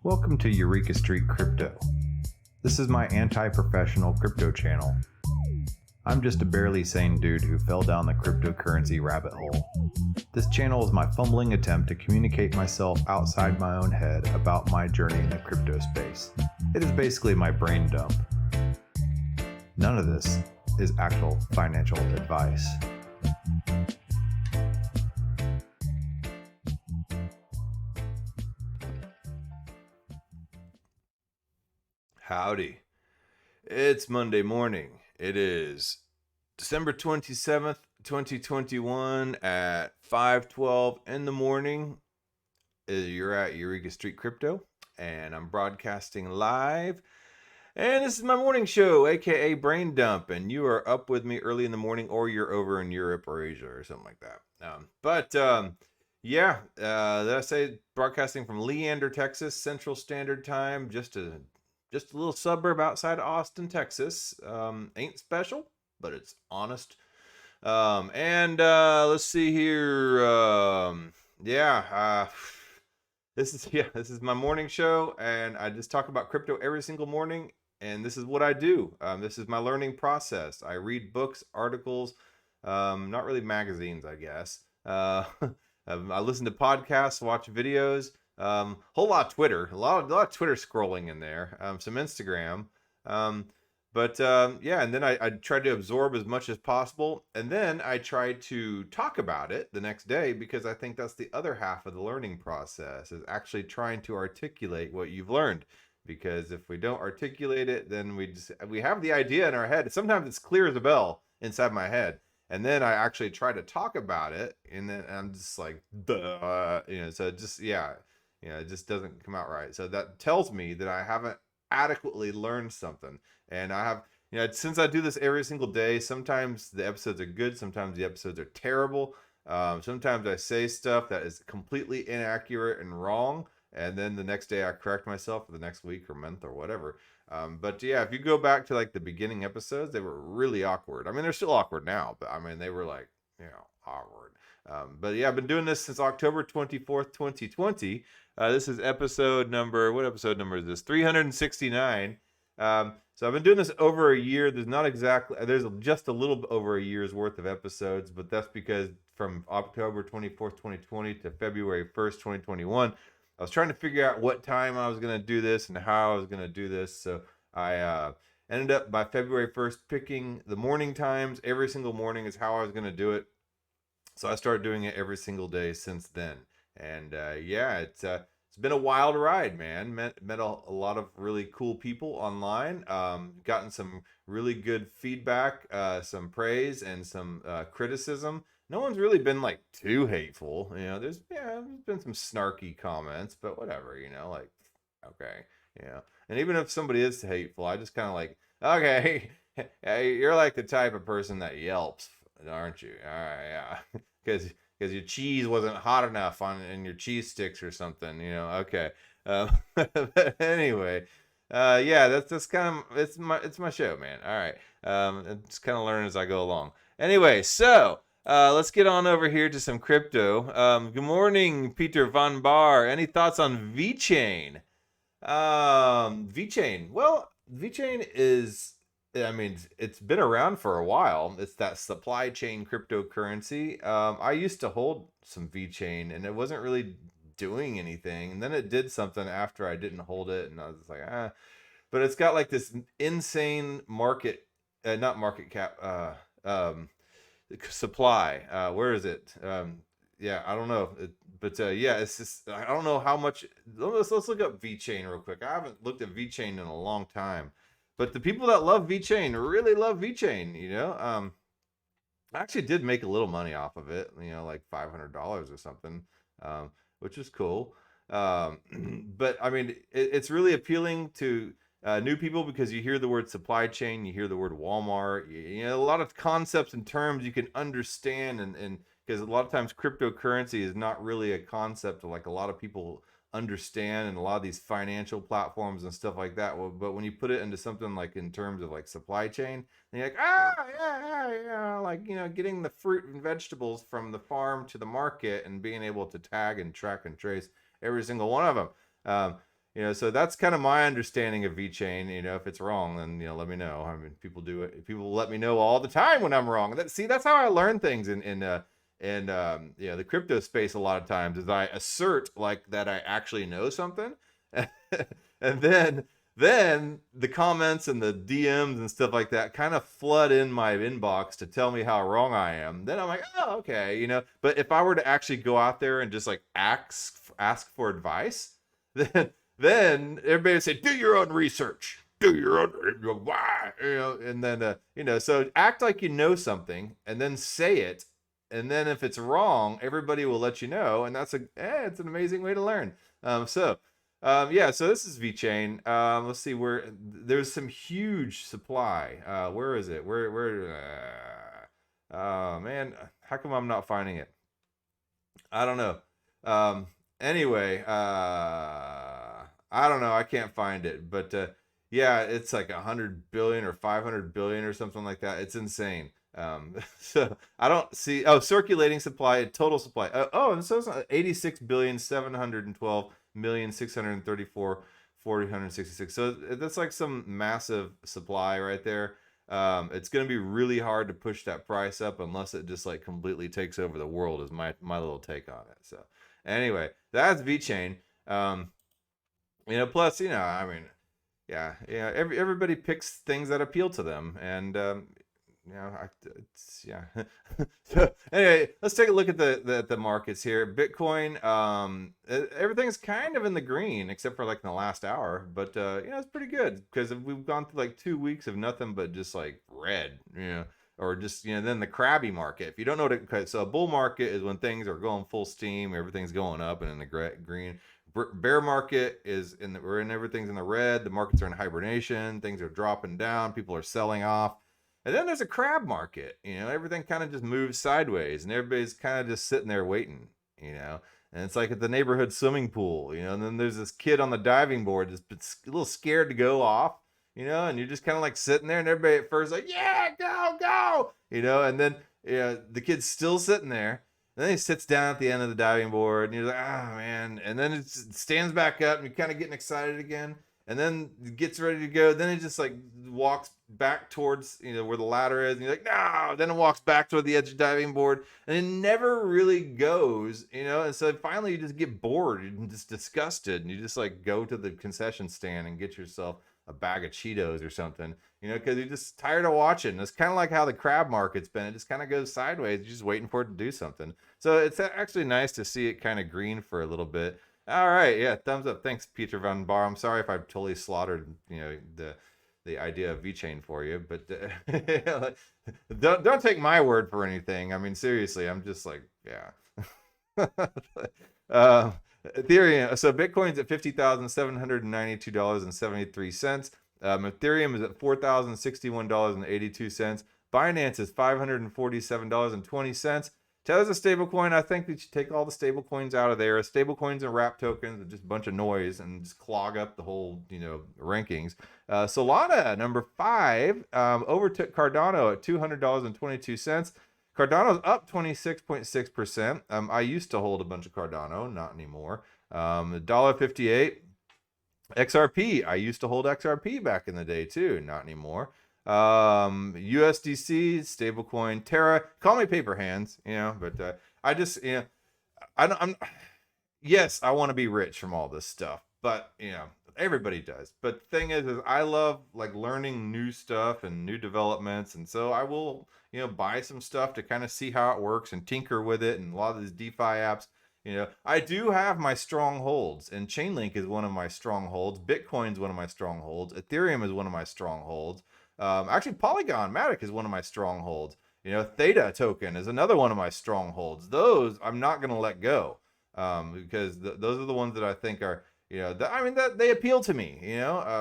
Welcome to Eureka Street Crypto. This is my anti-professional crypto channel. I'm just a barely sane dude who fell down the cryptocurrency rabbit hole. This channel is my fumbling attempt to communicate myself outside my own head about my journey in the crypto space. It is basically my brain dump. None of this is actual financial advice. Howdy. It's Monday morning. It is December 27th, 2021 at 5:12 in the morning. You're at Eureka Street Crypto, and I'm broadcasting live. And this is my morning show, aka Brain Dump, and you are up with me early in the morning, or you're over in Europe or Asia or something like that. Did I say broadcasting from Leander, Texas, Central Standard Time, just a little suburb outside of Austin, Texas. Ain't special, but it's honest. Let's see here. This is my morning show, and I just talk about crypto every single morning. And this is what I do. This is my learning process. I read books, articles, not really magazines, I guess. I listen to podcasts, watch videos. Whole lot of Twitter, a lot of Twitter scrolling in there, some Instagram, and then I try to absorb as much as possible, and then I try to talk about it the next day, because I think that's the other half of the learning process, is actually trying to articulate what you've learned. Because if we don't articulate it, then we have the idea in our head. Sometimes it's clear as a bell inside my head. And then I actually try to talk about it, and then I'm just like, duh, it just doesn't come out right. So that tells me that I haven't adequately learned something. And I have, since I do this every single day, sometimes the episodes are good, sometimes the episodes are terrible. Sometimes I say stuff that is completely inaccurate and wrong, and then the next day I correct myself for the next week or month or whatever. If you go back to like the beginning episodes, they were really awkward. I mean, they're still awkward now, but I mean, they were like, awkward. I've been doing this since October 24th, 2020. This is episode number, what episode number is this? 369. So I've been doing this over a year. There's just a little over a year's worth of episodes, but that's because from October 24th, 2020 to February 1st, 2021, I was trying to figure out what time I was going to do this and how I was going to do this. So I ended up by February 1st picking the morning times. Every single morning is how I was going to do it. So I started doing it every single day since then. And it's been a wild ride, man. Met a lot of really cool people online. Gotten some really good feedback, some praise, and some criticism. No one's really been like too hateful. There's been some snarky comments, but whatever, okay. And even if somebody is hateful, I just kind of like, okay, hey, you're like the type of person that yelps, aren't you? All right, yeah. Because your cheese wasn't hot enough in your cheese sticks or something, okay. But anyway, that's kind of, it's my show, man. All right. It's kind of learn as I go along. Anyway, so let's get on over here to some crypto. Good morning, Peter Von Bar. Any thoughts on VeChain? VeChain. Well, VeChain is, it's been around for a while. It's that supply chain cryptocurrency. I used to hold some VeChain, and it wasn't really doing anything. And then it did something after I didn't hold it, and I was like, But it's got like this insane not market cap, supply. Where is it? I don't know. It's just, I don't know how much. Let's look up VeChain real quick. I haven't looked at VeChain in a long time. But the people that love VeChain really love VeChain, I actually did make a little money off of it, like $500 or something, which is cool. But I mean, it's really appealing to new people, because you hear the word supply chain, you hear the word Walmart, a lot of concepts and terms you can understand, and because a lot of times cryptocurrency is not really a concept that like a lot of people understand, and a lot of these financial platforms and stuff like that. But when you put it into something like in terms of like supply chain, then you're like, getting the fruit and vegetables from the farm to the market and being able to tag and track and trace every single one of them. So that's kind of my understanding of VeChain. If it's wrong, then let me know. I mean, people do it. People let me know all the time when I'm wrong. That's how I learn things in the crypto space. A lot of times is I assert like that I actually know something, and then the comments and the DMs and stuff like that kind of flood in my inbox to tell me how wrong I am. Then I'm like, oh, okay. But if I were to actually go out there and just like ask for advice, then everybody would say, do your own research. Do your own why, and then so act like you know something and then say it. And then if it's wrong, everybody will let you know. And it's an amazing way to learn. So this is VeChain. Let's see where there's some huge supply. Where is it? Oh man, how come I'm not finding it? I don't know. Anyway, I don't know. I can't find it, but yeah, it's like 100 billion or 500 billion or something like that. It's insane. So I don't see. Oh, circulating supply, total supply. And so it's 86 billion 712 million 634 466. So that's like some massive supply right there. It's going to be really hard to push that price up unless it just like completely takes over the world. Is my little take on it. So anyway, that's VeChain. Plus, I mean, yeah, everybody picks things that appeal to them, and yeah. So anyway, let's take a look at the markets here. Bitcoin, everything's kind of in the green except for like in the last hour, but it's pretty good because we've gone through like 2 weeks of nothing but just like red, or just then the crabby market. If you don't know so a bull market is when things are going full steam, everything's going up, and in the green. Bear market is everything's in the red. The markets are in hibernation. Things are dropping down. People are selling off. And then there's a crab market. Everything kind of just moves sideways, and everybody's kind of just sitting there waiting. And it's like at the neighborhood swimming pool. And then there's this kid on the diving board that's a little scared to go off. And you're just kind of like sitting there, and everybody at first like, yeah, go. And then the kid's still sitting there. And then he sits down at the end of the diving board, and you're like, oh, man. And then it stands back up, and you're kind of getting excited again. And then gets ready to go. Then it just like walks back towards, where the ladder is. And you're like, no. Then it walks back toward the edge of the diving board. And it never really goes, And so finally you just get bored and just disgusted. And you just like go to the concession stand and get yourself a bag of Cheetos or something, because you're just tired of watching. It's kind of like how the crab market's been. It just kind of goes sideways. You're just waiting for it to do something. So it's actually nice to see it kind of green for a little bit. All right, yeah, thumbs up. Thanks, Peter Van Bar. I'm sorry if I've totally slaughtered, the idea of VeChain for you, but don't take my word for anything. I mean, seriously, I'm just like, yeah. Ethereum. So Bitcoin's at $50,792.73. Ethereum is at $4,061.82. Binance is $547.20. Tether's a stable coin. I think that you take all the stable coins out of there. Stable coins and wrap tokens are just a bunch of noise and just clog up the whole, rankings. Solana, number 5, overtook Cardano at $200.22. Cardano's up 26.6%. I used to hold a bunch of Cardano, not anymore. $1.58. XRP, I used to hold XRP back in the day too, not anymore. USDC, stablecoin, Terra. Call me paper hands, but I just, yes, I want to be rich from all this stuff, but everybody does. But the thing is I love like learning new stuff and new developments, and so I will, buy some stuff to kind of see how it works and tinker with it. And a lot of these DeFi apps, I do have my strongholds, and Chainlink is one of my strongholds. Bitcoin's one of my strongholds. Ethereum is one of my strongholds. Actually, Polygon Matic is one of my strongholds. Theta token is another one of my strongholds. Those I'm not going to let go, because those are the ones that I think are, that they appeal to me.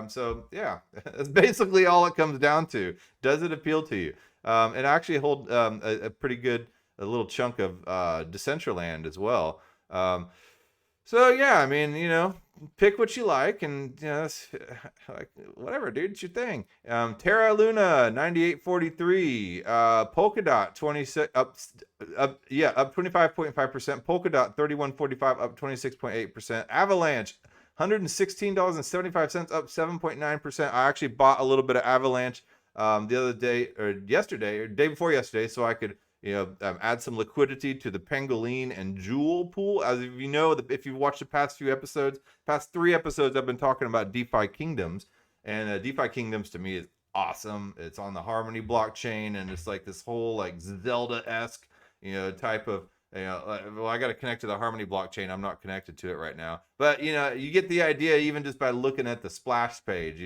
So yeah, that's basically all it comes down to. Does it appeal to you? And I actually hold a pretty good little chunk of Decentraland as well. So yeah, I mean, pick what you like, and like whatever, dude, it's your thing. Terra Luna 98.43, Polkadot 26 up 25.5%, Polkadot 31.45 up 26.8%, Avalanche $116.75, up 7.9%. I actually bought a little bit of Avalanche the other day, or yesterday, or day before yesterday, so I could add some liquidity to the Pangolin and Jewel pool. As you know, if you've watched the past few episodes, past 3 episodes, I've been talking about DeFi Kingdoms, and DeFi Kingdoms to me is awesome. It's on the Harmony blockchain, and it's like this whole like Zelda-esque, type of, well, I got to connect to the Harmony blockchain. I'm not connected to it right now, but you get the idea even just by looking at the splash page.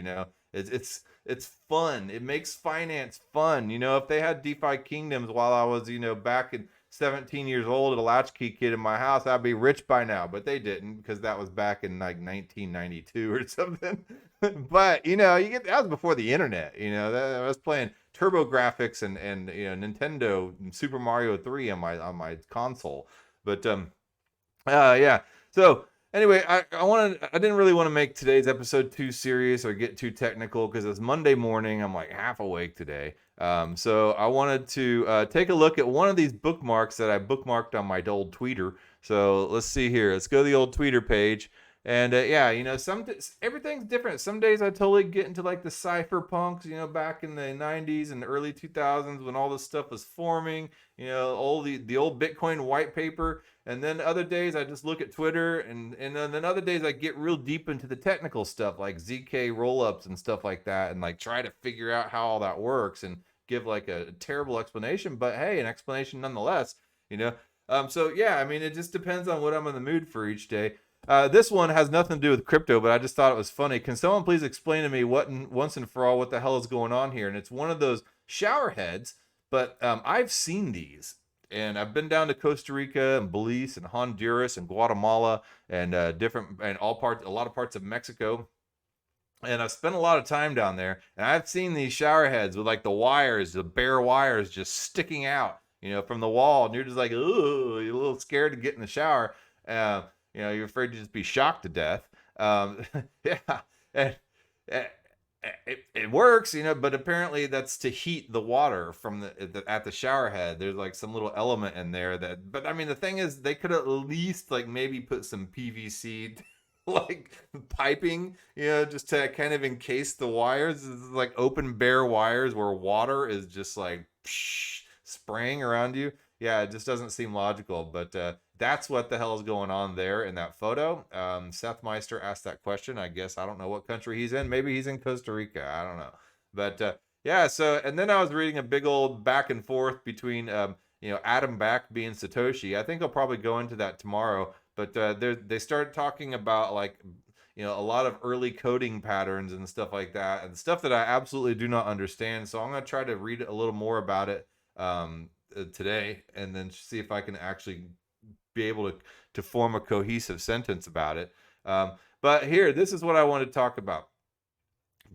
It's fun. It makes finance fun. If they had DeFi Kingdoms while I was, back in 17 years old at a latchkey kid in my house, I'd be rich by now, but they didn't, because that was back in like 1992 or something. But that was before the internet. I was playing TurboGrafx and Nintendo Super Mario 3 on my console. But yeah. So anyway, I didn't really want to make today's episode too serious or get too technical, because it's Monday morning. I'm like half awake today. So I wanted to take a look at one of these bookmarks that I bookmarked on my old tweeter. So let's see here. Let's go to the old tweeter page. And yeah, everything's different. Some days I totally get into like the cypherpunks, back in the 90s and the early 2000s when all this stuff was forming, all the old Bitcoin white paper. And then other days I just look at Twitter, and then other days I get real deep into the technical stuff like ZK rollups and stuff like that, and like try to figure out how all that works and give like a terrible explanation, but hey, an explanation nonetheless, So yeah, I mean, it just depends on what I'm in the mood for each day. This one has nothing to do with crypto, but I just thought it was funny. Can someone please explain to me once and for all what the hell is going on here? And it's one of those shower heads, but I've seen these, and I've been down to Costa Rica and Belize and Honduras and Guatemala and a lot of parts of Mexico. And I've spent a lot of time down there, and I've seen these shower heads with like the bare wires just sticking out, from the wall, and you're just like, ooh, you're a little scared to get in the shower. You're afraid to just be shocked to death. Yeah, and it works, but apparently that's to heat the water from at the shower head. There's like some little element in there but I mean, the thing is, they could at least like maybe put some PVC like piping, just to kind of encase the wires. It's like open bare wires where water is just like spraying around you. Yeah, it just doesn't seem logical, but that's what the hell is going on there in that photo. Seth Meister asked that question. I guess I don't know what country he's in. Maybe he's in Costa Rica. I don't know. But yeah, so, and then I was reading a big old back and forth between Adam Back being Satoshi. I think I'll probably go into that tomorrow. But they started talking about like a lot of early coding patterns and stuff like that, and stuff that I absolutely do not understand. So I'm going to try to read a little more about it today, and then see if I can actually be able to form a cohesive sentence about it. But here, this is what I want to talk about.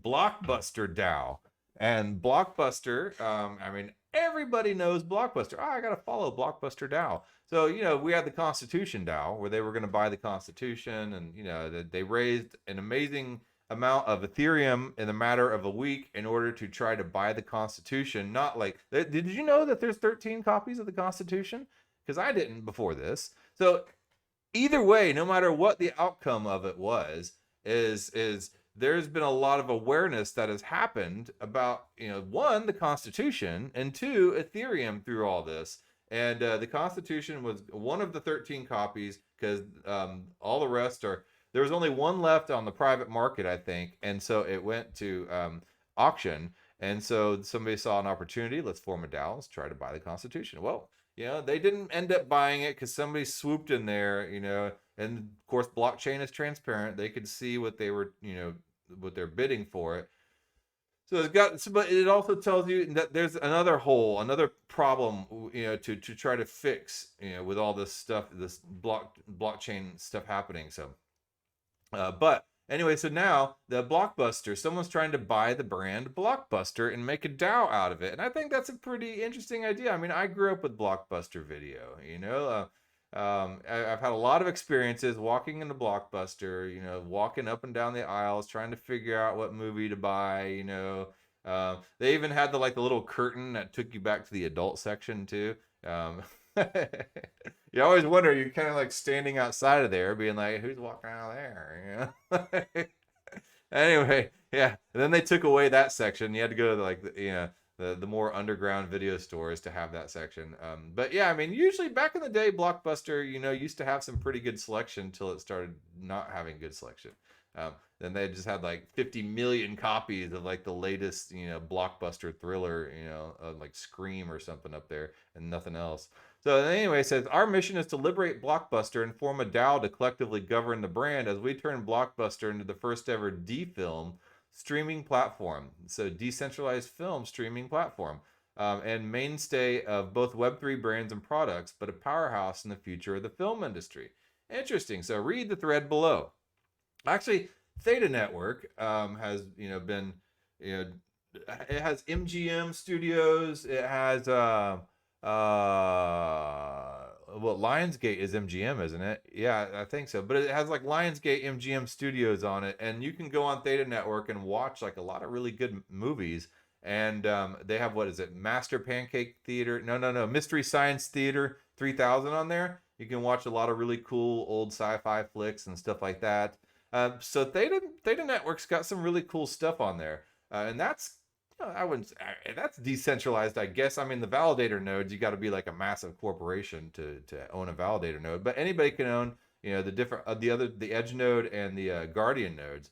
Blockbuster DAO. And Blockbuster, I mean, everybody knows Blockbuster. I got to follow Blockbuster DAO. So, we had the Constitution DAO, where they were going to buy the Constitution, and, they raised an amazing amount of Ethereum in a matter of a week in order to try to buy the Constitution. Not like, did you know that there's 13 copies of the Constitution? Because I didn't before this. So either way, no matter what the outcome of it was, is there's been a lot of awareness that has happened about, one, the Constitution, and two, Ethereum through all this. And the Constitution was one of the 13 copies, because all the rest there was only one left on the private market, I think. And so it went to auction. And so somebody saw an opportunity. Let's form a DAO. Let's try to buy the Constitution. Well, they didn't end up buying it because somebody swooped in there, and of course, blockchain is transparent. They could see what they were, what they're bidding for it. So but it also tells you that there's another problem, to try to fix, with all this stuff, this blockchain stuff happening. So, but anyway, so now the Blockbuster, someone's trying to buy the brand Blockbuster and make a DAO out of it. And I think that's a pretty interesting idea. I mean, I grew up with Blockbuster Video, I've had a lot of experiences walking into Blockbuster, walking up and down the aisles, trying to figure out what movie to buy, They even had the little curtain that took you back to the adult section too. You always wonder, you're kind of like standing outside of there being like, who's walking out of there? Anyway, yeah. And then they took away that section. You had to go to like the more underground video stores to have that section. But yeah, I mean, usually back in the day, Blockbuster, used to have some pretty good selection until it started not having good selection. Then they just had like 50 million copies of like the latest, blockbuster thriller, like Scream or something up there, and nothing else. So anyway, it says our mission is to liberate Blockbuster and form a DAO to collectively govern the brand as we turn Blockbuster into the first ever D-film streaming platform. So decentralized film streaming platform. And mainstay of both Web3 brands and products, but a powerhouse in the future of the film industry. Interesting. So read the thread below. Actually, Theta Network has been it has MGM Studios. It has well, Lionsgate is MGM, isn't it? Yeah, I think so. But it has like Lionsgate MGM Studios on it, and you can go on Theta Network and watch like a lot of really good movies. And they have, what is it, Master Pancake Theater? No, Mystery Science Theater 3000 on there. You can watch a lot of really cool old sci-fi flicks and stuff like that. So Theta Network's got some really cool stuff on there, and that's I wouldn't. That's decentralized, I guess. I mean, the validator nodes, you got to be like a massive corporation to own a validator node, but anybody can own, the different the edge node and the guardian nodes.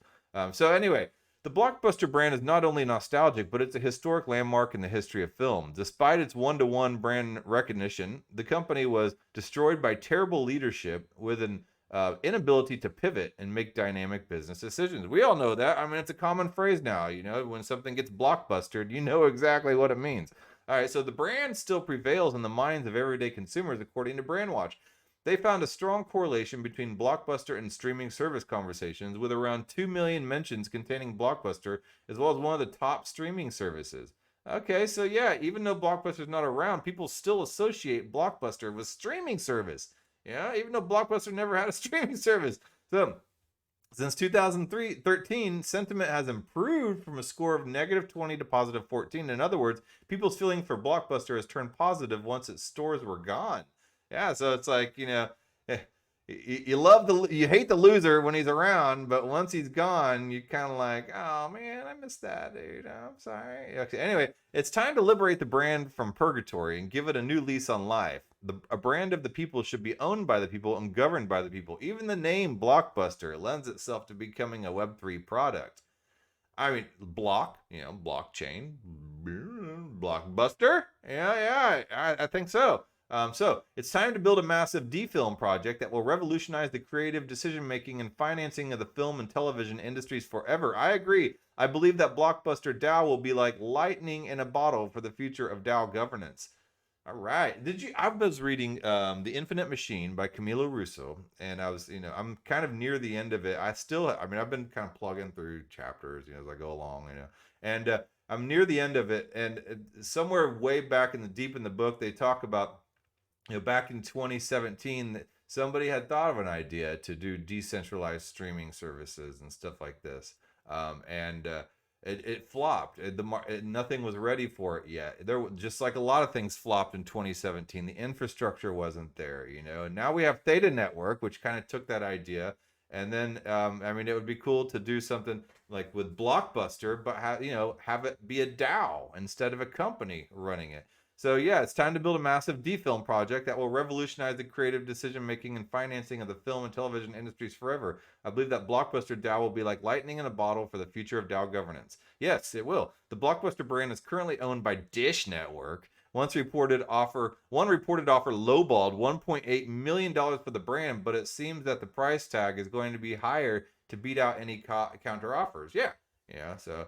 So anyway, the Blockbuster brand is not only nostalgic, but it's a historic landmark in the history of film. Despite its one-to-one brand recognition, the company was destroyed by terrible leadership with an inability to pivot and make dynamic business decisions. We all know that. I mean, it's a common phrase now. When something gets blockbustered, you know exactly what it means. All right, so the brand still prevails in the minds of everyday consumers, according to Brandwatch. They found a strong correlation between Blockbuster and streaming service conversations, with around 2 million mentions containing Blockbuster, as well as one of the top streaming services. Okay, so yeah, even though Blockbuster's not around, people still associate Blockbuster with streaming service. Yeah, even though Blockbuster never had a streaming service. So, since 2013, sentiment has improved from a score of -20 to +14. In other words, people's feeling for Blockbuster has turned positive once its stores were gone. Yeah, so it's like, you hate the loser when he's around, but once he's gone, you kind of like, oh man, I miss that dude. I'm sorry. Okay, anyway, it's time to liberate the brand from purgatory and give it a new lease on life. A brand of the people should be owned by the people and governed by the people. Even the name Blockbuster lends itself to becoming a Web3 product. I mean, blockchain, Blockbuster. Yeah, I think so. So it's time to build a massive D-film project that will revolutionize the creative decision-making and financing of the film and television industries forever. I agree. I believe that Blockbuster DAO will be like lightning in a bottle for the future of DAO governance. All right. I was reading The Infinite Machine by Camilo Russo, and I was, I'm kind of near the end of it. I've been kind of plugging through chapters, as I go along, and I'm near the end of it. And somewhere way back deep in the book, they talk about, back in 2017, somebody had thought of an idea to do decentralized streaming services and stuff like this. It flopped. Nothing was ready for it yet. Just like a lot of things flopped in 2017. The infrastructure wasn't there, And now we have Theta Network, which kind of took that idea. And then, it would be cool to do something like with Blockbuster, but have it be a DAO instead of a company running it. So yeah, it's time to build a massive D-film project that will revolutionize the creative decision-making and financing of the film and television industries forever. I believe that Blockbuster DAO will be like lightning in a bottle for the future of DAO governance. Yes, it will. The Blockbuster brand is currently owned by Dish Network. One reported offer lowballed $1.8 million for the brand, but it seems that the price tag is going to be higher to beat out any counter offers. Yeah, so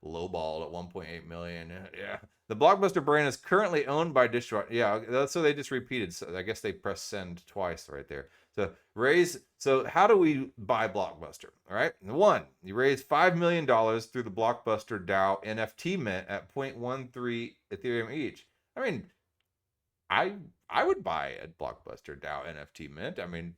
lowballed at 1.8 million. Yeah. The Blockbuster brand is currently owned by Dish. Yeah, so they just repeated. So I guess they pressed send twice right there. So how do we buy Blockbuster? All right. One, you raise $5 million through the Blockbuster DAO NFT mint at 0.13 Ethereum each. I mean, I would buy a Blockbuster DAO NFT mint. I mean,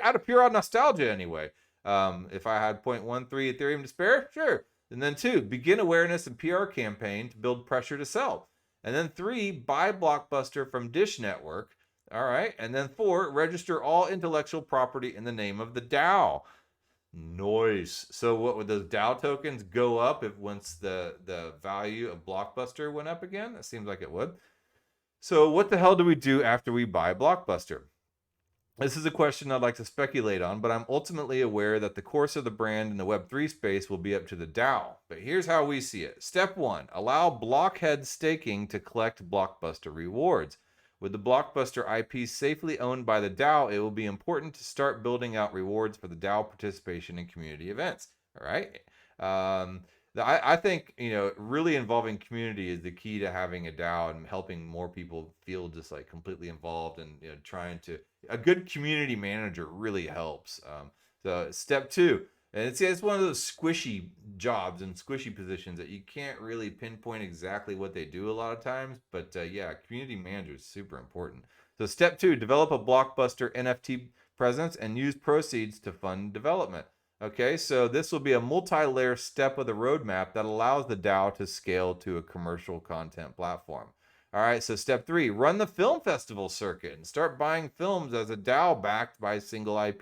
out of pure nostalgia anyway. If I had 0.13 Ethereum to spare, sure. And then 2, begin awareness and PR campaign to build pressure to sell. And then 3, buy Blockbuster from Dish Network. All right. And then 4, register all intellectual property in the name of the DAO. Nice. So what would those DAO tokens go up if once the value of Blockbuster went up again? That seems like it would. So what the hell do we do after we buy Blockbuster? This is a question I'd like to speculate on, but I'm ultimately aware that the course of the brand in the Web3 space will be up to the DAO. But here's how we see it. Step 1, allow blockhead staking to collect Blockbuster rewards. With the Blockbuster IP safely owned by the DAO, it will be important to start building out rewards for the DAO participation in community events. All right. I think, really involving community is the key to having a DAO and helping more people feel just like completely involved and trying to. A good community manager really helps. So step 2, and it's one of those squishy jobs and squishy positions that you can't really pinpoint exactly what they do a lot of times. But yeah, community manager is super important. So step 2, develop a Blockbuster NFT presence and use proceeds to fund development. Okay, so this will be a multi-layer step of the roadmap that allows the DAO to scale to a commercial content platform. All right, so step 3, run the film festival circuit and start buying films as a DAO backed by single IP.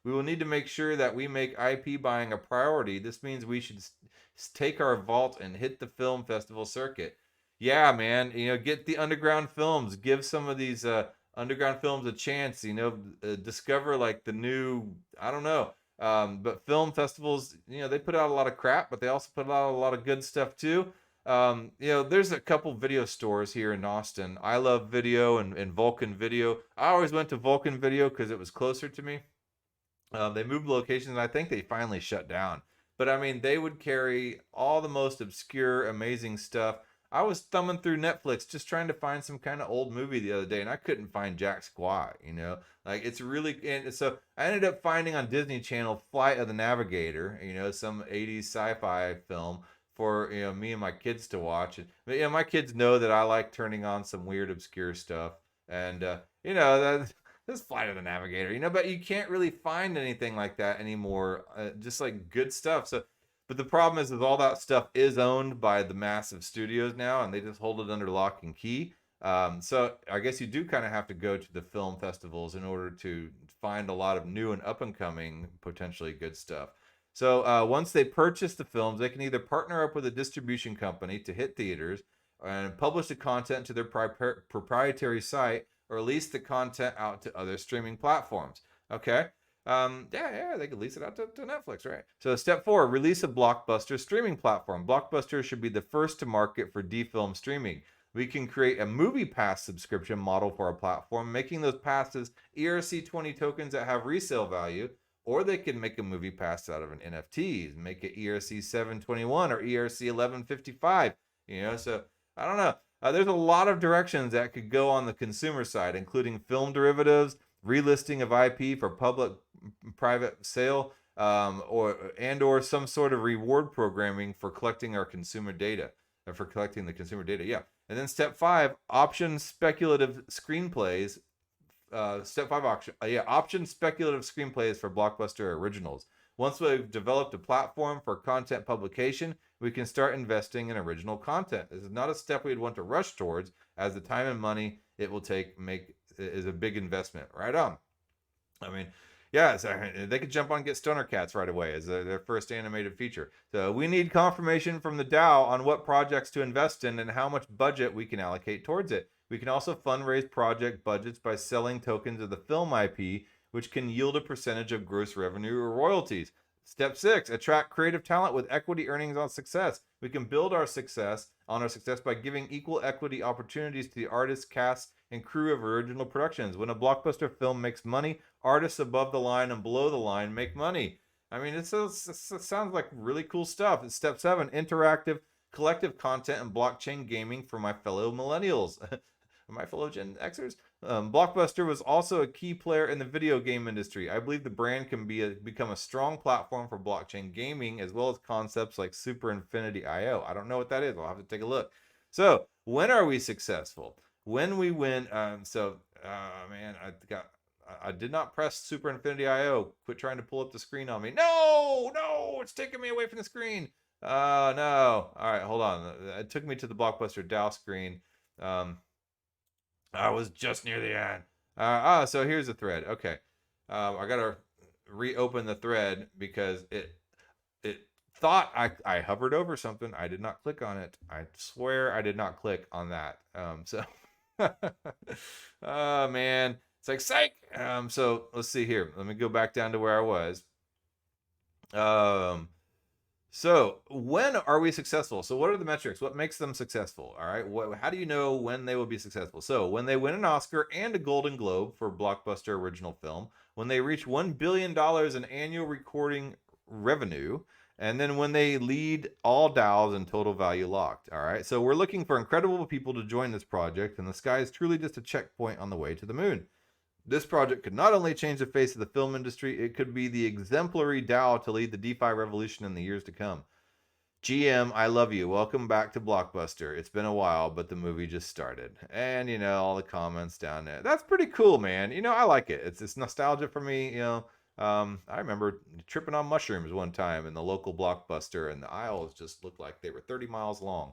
We will need to make sure that we make IP buying a priority. This means we should take our vault and hit the film festival circuit. Yeah, man, get the underground films. Give some of these underground films a chance. Discover like the new, I don't know. But film festivals, they put out a lot of crap, but they also put out a lot of good stuff too. There's a couple video stores here in Austin. I Love Video and Vulcan Video. I always went to Vulcan Video because it was closer to me. They moved locations, and I think they finally shut down. But I mean, they would carry all the most obscure, amazing stuff. I was thumbing through Netflix just trying to find some kind of old movie the other day, and I couldn't find jack squat. Like it's really. And so I ended up finding on Disney Channel Flight of the Navigator. Some '80s sci-fi film for me and my kids to watch. And my kids know that I like turning on some weird, obscure stuff, and that. This Flight of the Navigator, but you can't really find anything like that anymore. Just like good stuff. So, but the problem is all that stuff is owned by the massive studios now, and they just hold it under lock and key. So I guess you do kind of have to go to the film festivals in order to find a lot of new and up and coming, potentially good stuff. So once they purchase the films, they can either partner up with a distribution company to hit theaters and publish the content to their proprietary site, or lease the content out to other streaming platforms. Okay. They could lease it out to Netflix, right? So step 4, release a Blockbuster streaming platform. Blockbuster should be the first to market for D-film streaming. We can create a movie pass subscription model for our platform, making those passes ERC20 tokens that have resale value, or they can make a movie pass out of an NFT, make it ERC 721 or ERC 1155. So I don't know. There's a lot of directions that could go on the consumer side, including film derivatives, relisting of IP for public-private sale, or some sort of reward programming for collecting our consumer data, for collecting the consumer data. Yeah. And then step 5, option speculative screenplays. Step 5 option speculative screenplays for Blockbuster originals. Once we've developed a platform for content publication, we can start investing in original content. This is not a step we'd want to rush towards, as the time and money it will take is a big investment. Right on. I mean, yeah, they could jump on and get Stoner Cats right away as their first animated feature. So we need confirmation from the DAO on what projects to invest in and how much budget we can allocate towards it. We can also fundraise project budgets by selling tokens of the film IP, which can yield a percentage of gross revenue or royalties. Step 6, attract creative talent with equity earnings on success. We can build our success by giving equal equity opportunities to the artists, cast, and crew of original productions. When a blockbuster film makes money, artists above the line and below the line make money. I mean, it sounds like really cool stuff. And step 7, interactive, collective content and blockchain gaming for my fellow millennials. My fellow Gen Xers. Blockbuster was also a key player in the video game industry. I believe the brand can become a strong platform for blockchain gaming, as well as concepts like Super Infinity IO. I don't know what that is. I'll have to take a look. So when are we successful? When we win. Man, I did not press Super Infinity IO. Quit trying to pull up the screen on me. No, it's taking me away from the screen. Oh no. All right, hold on. It took me to the Blockbuster DAO screen. I was just near the end. So here's the thread. Okay. I gotta reopen the thread because it thought I hovered over something. I did not click on it. I swear I did not click on that. So oh man. It's like psych. So let's see here. Let me go back down to where I was. So when are we successful? So what are the metrics? What makes them successful? All right. How do you know when they will be successful? So when they win an Oscar and a Golden Globe for Blockbuster Original Film, when they reach $1 billion in annual recording revenue, and then when they lead all DAOs in total value locked. All right. So we're looking for incredible people to join this project, and the sky is truly just a checkpoint on the way to the moon. This project could not only change the face of the film industry, it could be the exemplary DAO to lead the DeFi revolution in the years to come. GM, I love you. Welcome back to Blockbuster. It's been a while, but the movie just started. And, all the comments down there. That's pretty cool, man. I like it. It's nostalgia for me, I remember tripping on mushrooms one time in the local Blockbuster, and the aisles just looked like they were 30 miles long.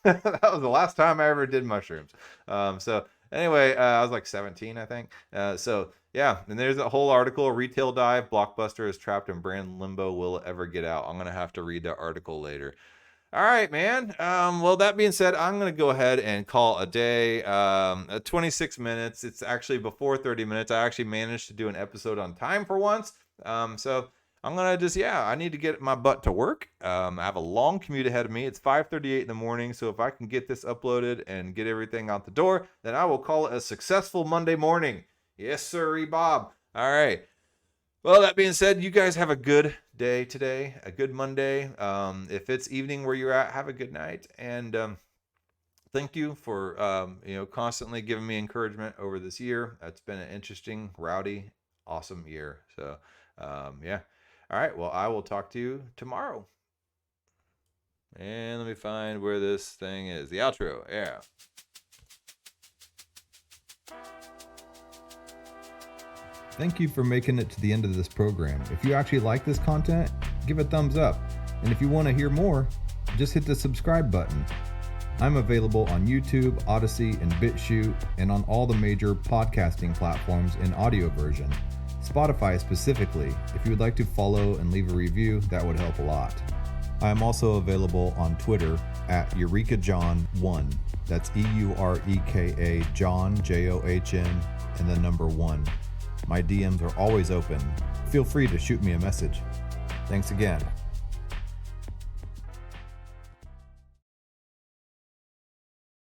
That was the last time I ever did mushrooms. So anyway, I was like 17, I think. So yeah, and there's a whole article, retail dive, Blockbuster is trapped in brand limbo. Will it ever get out? I'm going to have to read that article later. All right, man. Well, that being said, I'm going to go ahead and call a day. 26 minutes. It's actually before 30 minutes. I actually managed to do an episode on time for once. So I'm going to I need to get my butt to work. I have a long commute ahead of me. It's 5:38 in the morning. So if I can get this uploaded and get everything out the door, then I will call it a successful Monday morning. Yes, sir, Bob. All right. Well, that being said, you guys have a good day today, a good Monday. If it's evening where you're at, have a good night. And thank you for, constantly giving me encouragement over this year. It's been an interesting, rowdy, awesome year. So, yeah. All right. Well, I will talk to you tomorrow. And let me find where this thing is. The outro. Yeah. Thank you for making it to the end of this program. If you actually like this content, give a thumbs up. And if you want to hear more, just hit the subscribe button. I'm available on YouTube, Odyssey, and BitChute, and on all the major podcasting platforms in audio version. Spotify specifically. If you would like to follow and leave a review, that would help a lot. I am also available on Twitter at EurekaJohn1. That's EUREKA John, JOHN, and the number 1. My DMs are always open. Feel free to shoot me a message. Thanks again.